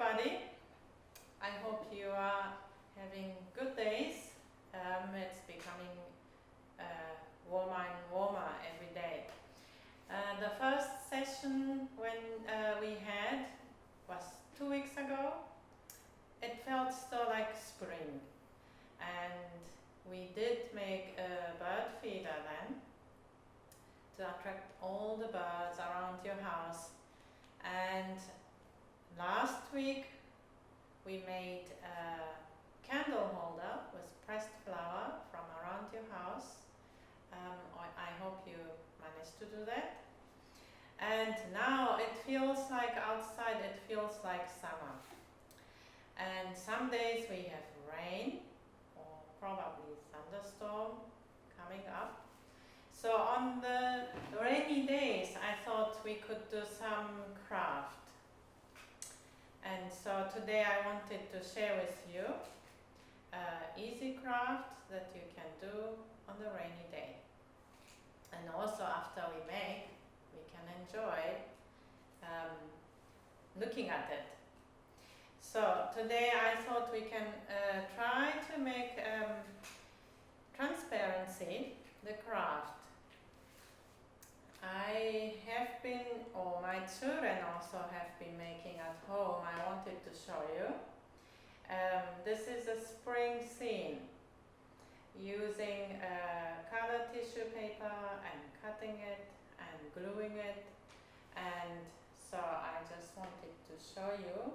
everybody. I hope you are having good days. It's becoming warmer and warmer every day. The first session when we had was 2 weeks ago. It felt still like spring, and we did make a bird feeder then to attract all the birds around your house. And last week we made a candle holder with pressed flower from around your house. I hope you managed to do that. And now it feels like outside, it feels like summer. And some days we have rain or probably thunderstorm coming up. So on the rainy days, I thought we could do some craft. And so today I wanted to share with you easy craft that you can do on the rainy day. And also after we make, we can enjoy looking at it. So today I thought we can try to make transparency, the craft. I have been, or my children also have been making at home. I wanted to show you. This is a spring scene using color tissue paper and cutting it and gluing it. And so I just wanted to show you.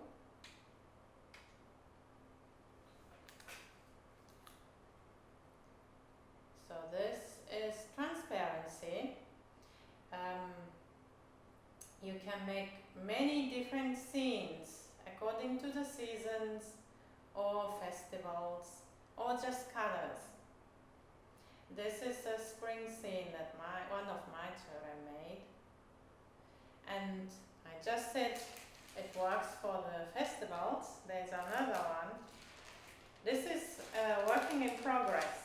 So this is transparency. You can make many different scenes according to the seasons or festivals or just colors. This is a spring scene that one of my children made. And I just said it works for the festivals. There's another one. This is working in progress.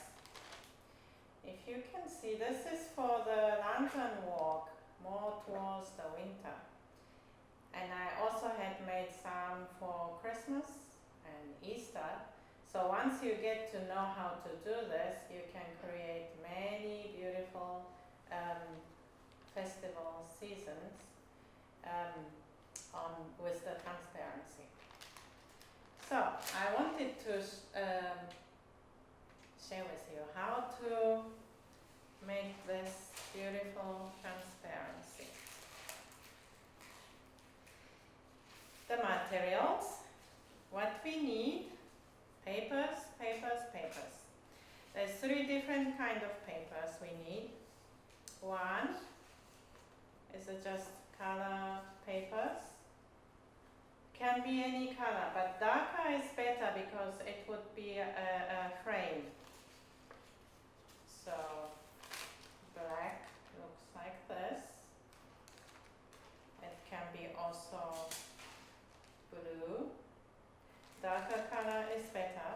If you can see, this is for the lantern walk, more towards the winter. And I also had made some for Christmas and Easter. So once you get to know how to do this, you can create many beautiful festival seasons with the transparency. So I wanted to share with you how to make this beautiful transparency. The materials, what we need, papers. There's 3 different kinds of papers we need. One is just color papers. Can be any color, but darker is better because it would be a frame. So black looks like this. It can be also blue. Darker color is better.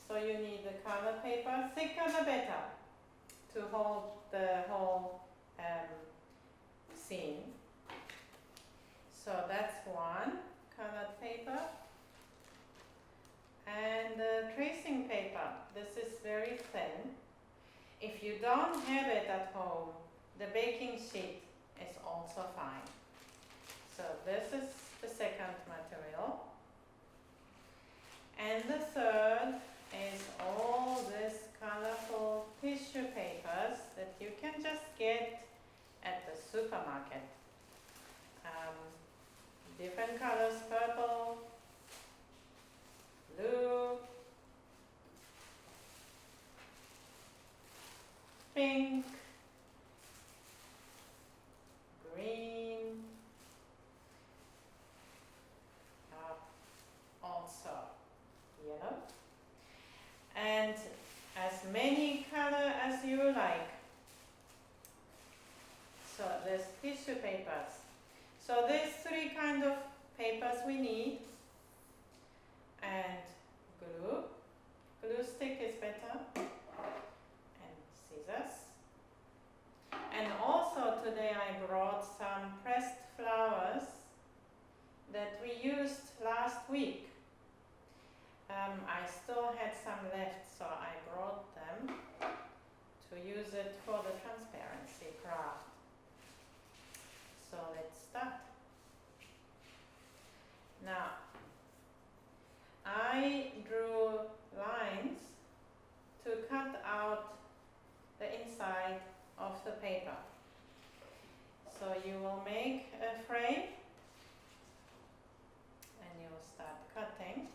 So you need the color paper, thicker the better, to hold the whole scene. So that's one colored paper. And the tracing paper, this is very thin. If you don't have it at home, the baking sheet is also fine. So this is the second material. And the third is all these colorful tissue papers that you can just get at the supermarket. Different colors, purple, blue, pink, green, also yellow, and as many colors as you like. So there's tissue papers. So there's 3 kinds of papers we need, and glue. Glue stick is better, and scissors. And also today I brought some pressed flowers that we used last last week. I still had some left, so I brought them to use it for the transparency craft. So let's start. Now, I drew lines to cut out the inside of the paper. So you will make a frame and you will start cutting.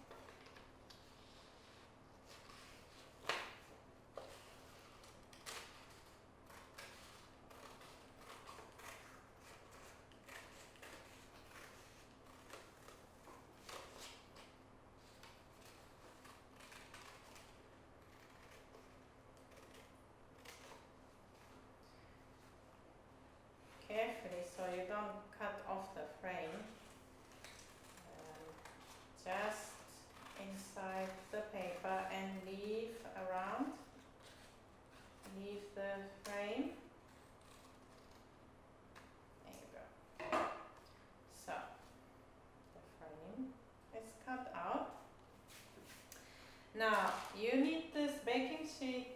Carefully, so you don't cut off the frame, just inside the paper and leave the frame. There you go. So the frame is cut out. Now you need this baking sheet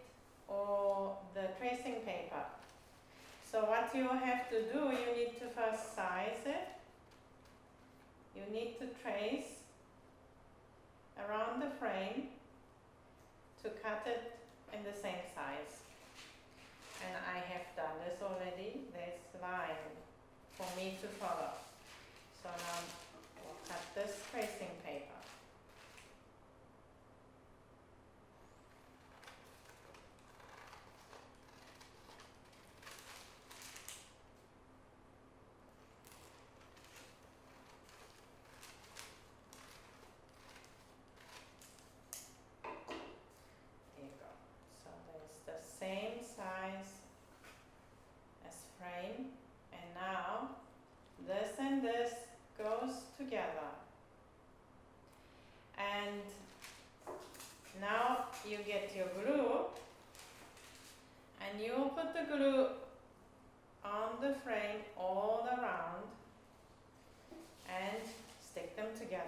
or the tracing paper. So what you have to do, you need to first size it. You need to trace around the frame to cut it in the same size. And I have done this already. There's a line for me to follow. So now we'll cut this tracing paper. Same size as frame, and now this and this goes together, and now you get your glue and you put the glue on the frame all around and stick them together.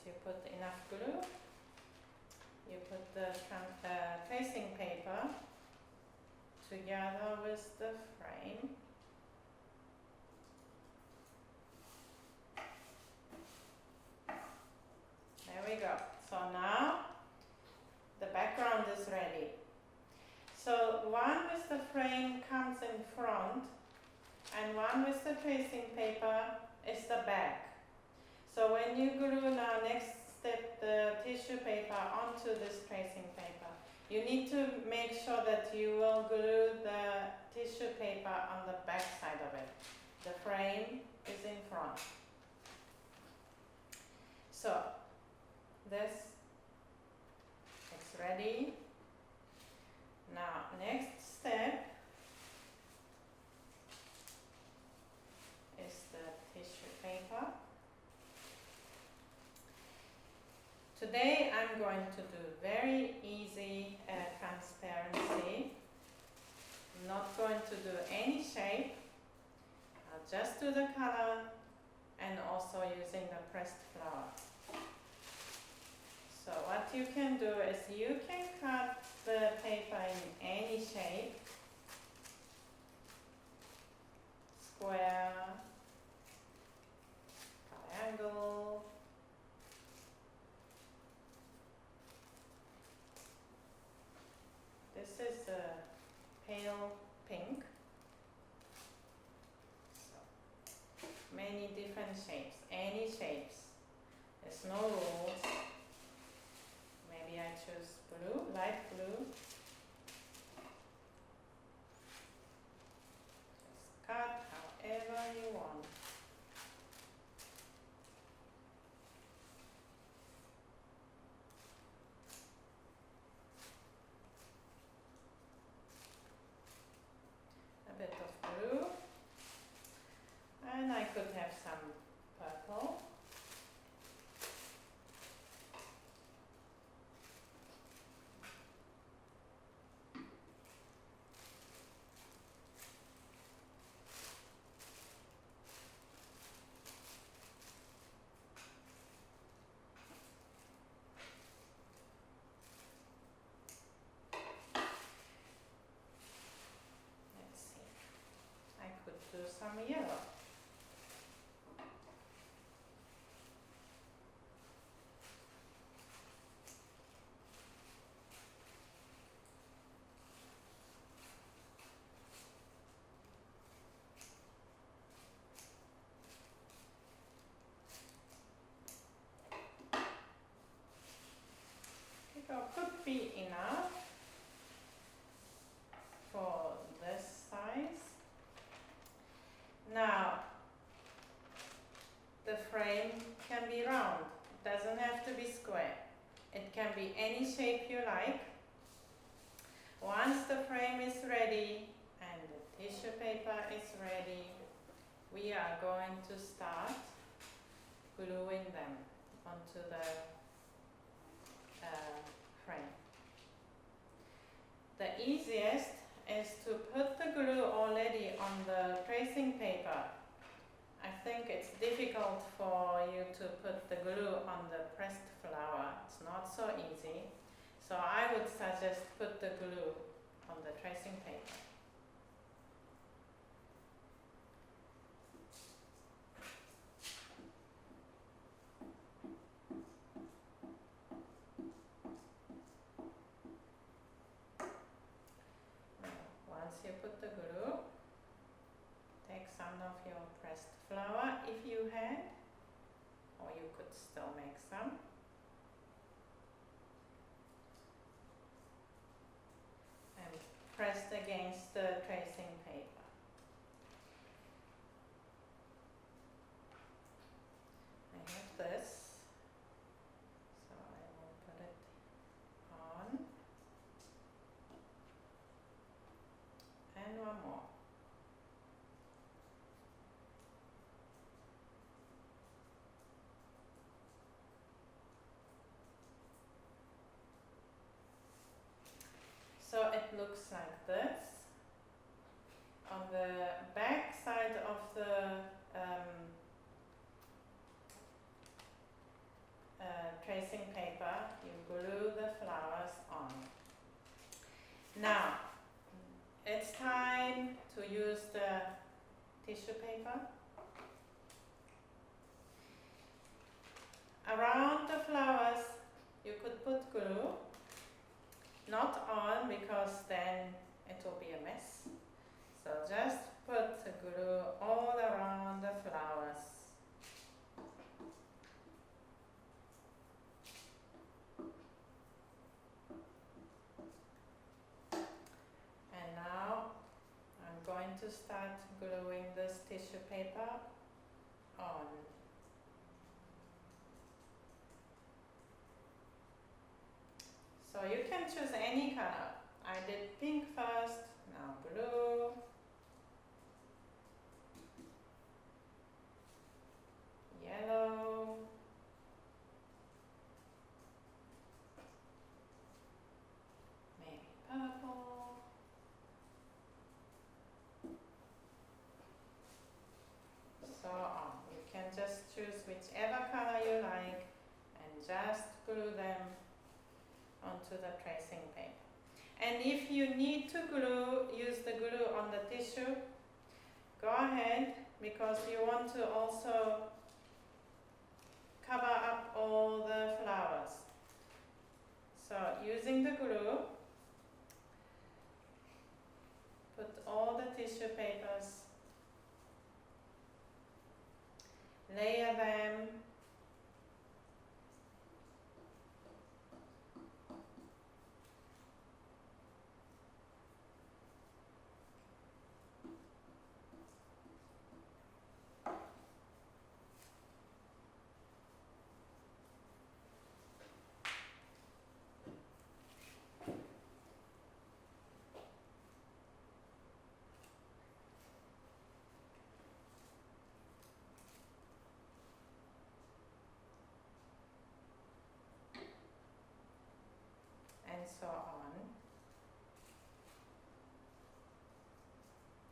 You put enough glue, you put the tracing paper together with the frame. There we go. So now the background is ready. So one with the frame comes in front and one with the tracing paper is the back. So when you glue now, next step, the tissue paper onto this tracing paper, you need to make sure that you will glue the tissue paper on the back side of it. The frame is in front. So this is ready. Now next step is the tissue paper. Today I'm going to do very easy transparency. I'm not going to do any shape. I'll just do the color and also using the pressed flour. So what you can do is you can cut the paper in any shape. Square, triangle, this is a pale pink. So, many different shapes, any shapes. There's no rules. Maybe I choose blue, light blue. Just cut however you want. I could have some purple. Let's see. I could do some yellow. Could be enough for this size. Now, the frame can be round, it doesn't have to be square. It can be any shape you like. Once the frame is ready and the tissue paper is ready, we are going to start gluing them onto the frame. The easiest is to put the glue already on the tracing paper. I think it's difficult for you to put the glue on the pressed flower. It's not so easy. So I would suggest put the glue on the tracing paper. Once you put the glue, take some of your pressed flour if you had, or you could still make some. And pressed against the tracing paper. I have this, so I will put it on. And one more. So it looks like this. On the back side of the tracing paper, you glue the flowers on. Now, it's time to use the tissue paper. Around the flowers, you could put glue. Not on, because then it will be a mess. So just put the glue all around the flowers. And now I'm going to start gluing this tissue paper on. So you can choose any color. I did pink first, now blue, yellow, maybe purple, so on. You can just choose whichever color you like and just glue them onto the tracing paper. And if you need to use the glue on the tissue, go ahead, because you want to also cover up all the flowers. So using the glue, put all the tissue papers, layer them. and so on.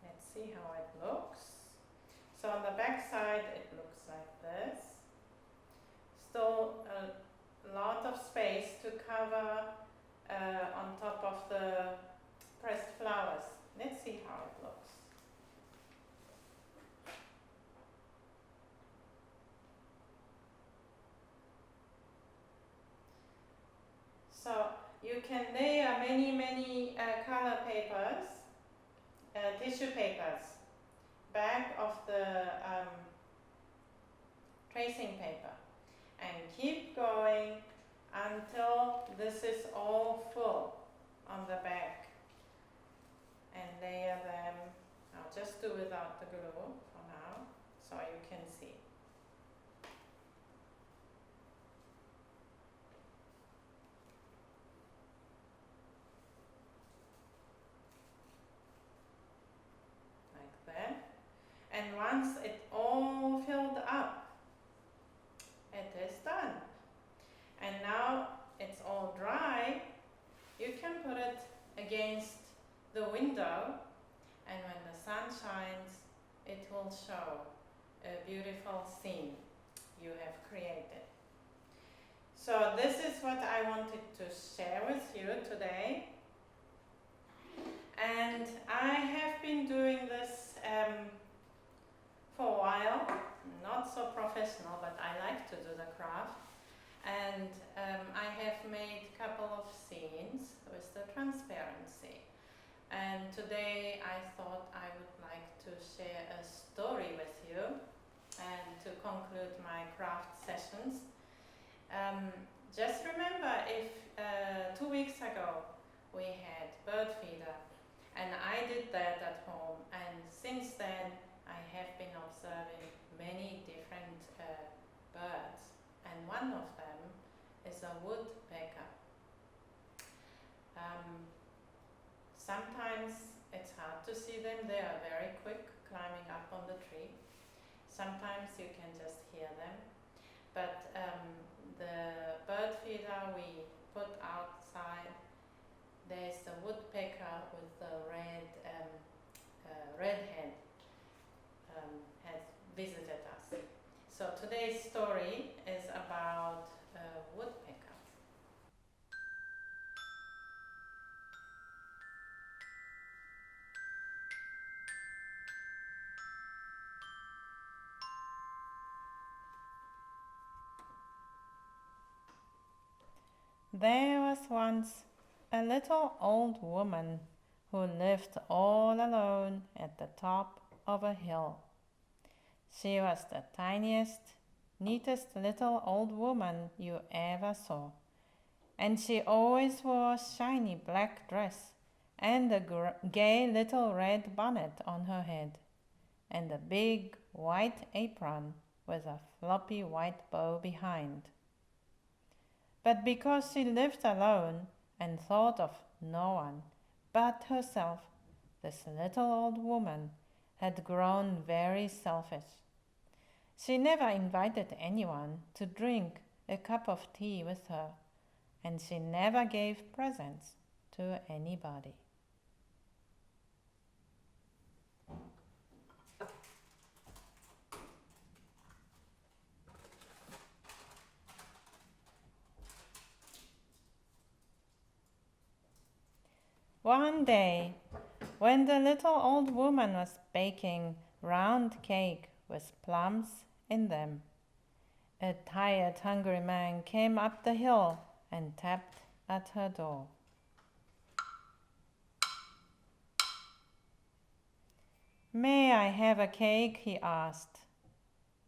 Let's see how it looks. So on the back side it looks like this. Still a lot of space to cover on top of the pressed flowers. Let's see how it looks. So you can layer many color papers, tissue papers, back of the tracing paper, and keep going until this is all full on the back, and layer them. I'll just do without the glue for now so you can see. Like that. And once it all filled up, it is done. And now it's all dry, you can put it against the window, and when the sun shines, it will show a beautiful scene you have created. So this is what I wanted to share with you today. And I have been doing this for a while, not so professional, but I like to do the craft. And I have made a couple of scenes with the transparency. And today I thought I would like to share a story with you and to conclude my craft sessions. Just remember, if 2 weeks ago we had bird feeder, and I did that at home, and since then I have been observing many different birds, and one of them is a woodpecker. Sometimes it's hard to see them, they are very quick climbing up on the tree. Sometimes you can just hear them, but the bird feeder we put outside, there's the woodpecker with the red head has visited us. So today's story is about a woodpecker. There was once a little old woman who lived all alone at the top of a hill. She was the tiniest, neatest little old woman you ever saw, and she always wore a shiny black dress and a gay little red bonnet on her head, and a big white apron with a floppy white bow behind. But because she lived alone and thought of no one but herself, this little old woman had grown very selfish. She never invited anyone to drink a cup of tea with her, and she never gave presents to anybody. One day, when the little old woman was baking round cake with plums in them, a tired, hungry man came up the hill and tapped at her door. "May I have a cake?" he asked.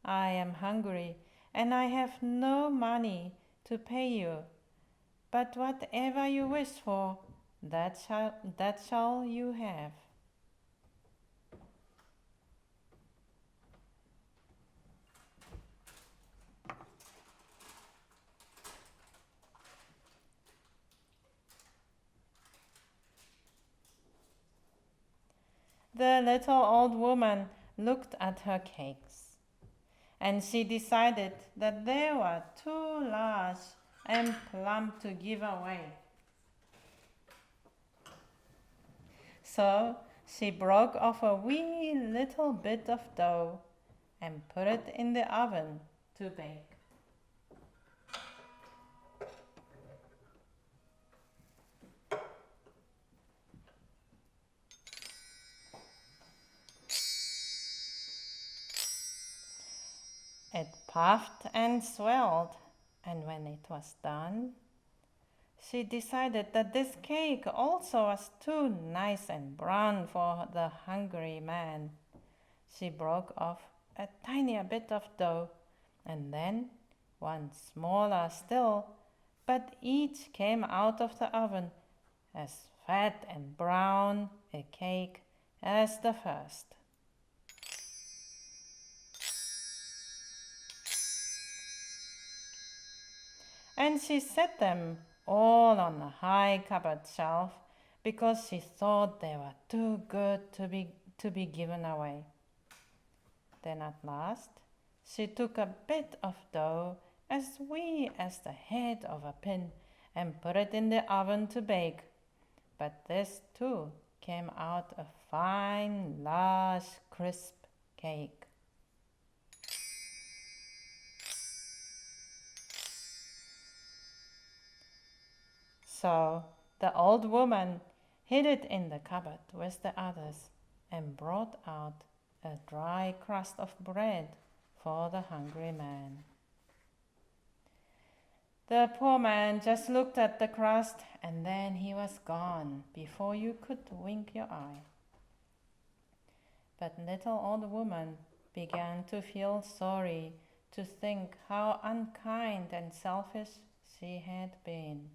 "I am hungry and I have no money to pay you, but whatever you wish for, that shall you have." The little old woman looked at her cakes, and she decided that they were too large and plump to give away. So she broke off a wee little bit of dough and put it in the oven to bake. It puffed and swelled, and when it was done, she decided that this cake also was too nice and brown for the hungry man. She broke off a tinier bit of dough, and then one smaller still, but each came out of the oven as fat and brown a cake as the first. And she set them all on a high cupboard shelf because she thought they were too good to be given away. Then at last she took a bit of dough as wee as the head of a pin and put it in the oven to bake. But this too came out a fine, large, crisp cake. So the old woman hid it in the cupboard with the others and brought out a dry crust of bread for the hungry man. The poor man just looked at the crust and then he was gone before you could wink your eye. But little old woman began to feel sorry to think how unkind and selfish she had been.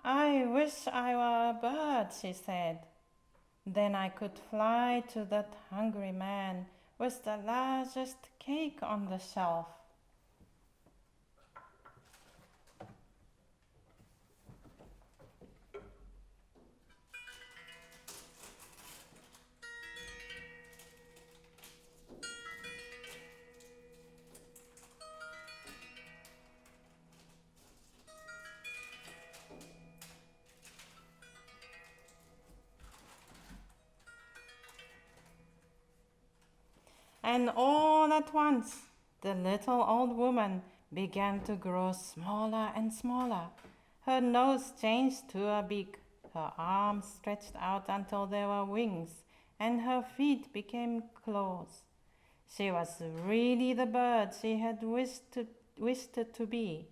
I wish I were a bird, she said. Then I could fly to that hungry man with the largest cake on the shelf. And all at once, the little old woman began to grow smaller and smaller. Her nose changed to a beak, her arms stretched out until they were wings, and her feet became claws. She was really the bird she had wished to be,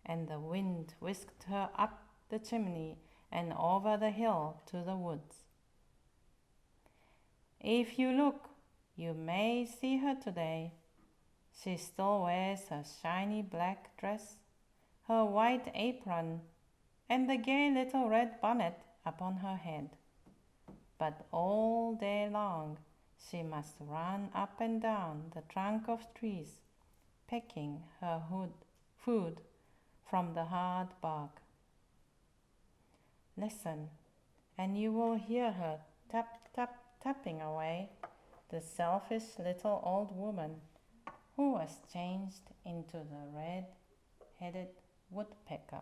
and the wind whisked her up the chimney and over the hill to the woods. If you look, you may see her today. She still wears her shiny black dress, her white apron, and the gay little red bonnet upon her head. But all day long she must run up and down the trunk of trees, pecking her food from the hard bark. Listen, and you will hear her tapping away, the selfish little old woman who was changed into the red-headed woodpecker.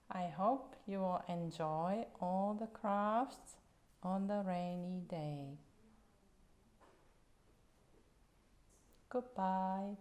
I hope you will enjoy all the crafts on the rainy day. Goodbye.